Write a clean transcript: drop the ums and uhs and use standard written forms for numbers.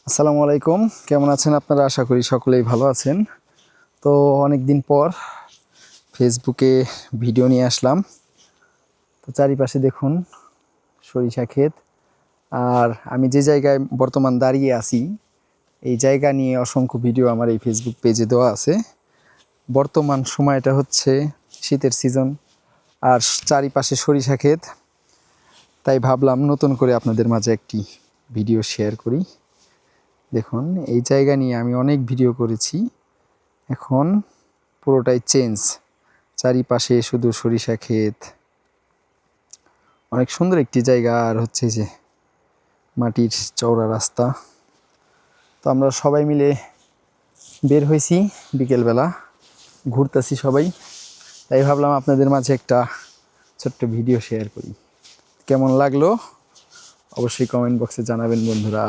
আসসালামু আলাইকুম, কেমন আছেন আপনারা? আশা করি সকলেই ভালো আছেন। তো অনেক দিন পর ফেসবুকে ভিডিও নিয়ে আসলাম। তো চারিপাশে দেখুন সরিষা ক্ষেত, আর আমি যে জায়গায় বর্তমান দাঁড়িয়ে আছি এই জায়গা নিয়ে অসংখ্য ভিডিও আমার এই ফেসবুক পেজে দেওয়া আছে। বর্তমান সময়টা হচ্ছে শীতের সিজন, আর চারিপাশে সরিষা ক্ষেত, তাই ভাবলাম নতুন করে আপনাদের মাঝে একটি ভিডিও শেয়ার করি। দেখুন এই জায়গা নিয়ে আমি অনেক ভিডিও করেছি, এখন পুরোটাই চেঞ্জ। চারিপাশে শুধু সরিষা ক্ষেত, অনেক সুন্দর একটি জায়গা। আর হচ্ছে যে মাটির চওড়া রাস্তা। তো আমরা সবাই মিলে বের হয়েছি বিকেলবেলা, ঘুরতেছি সবাই, তাই ভাবলাম আপনাদের মাঝে একটা ছোট্ট ভিডিও শেয়ার করি। কেমন লাগলো অবশ্যই কমেন্ট বক্সে জানাবেন বন্ধুরা।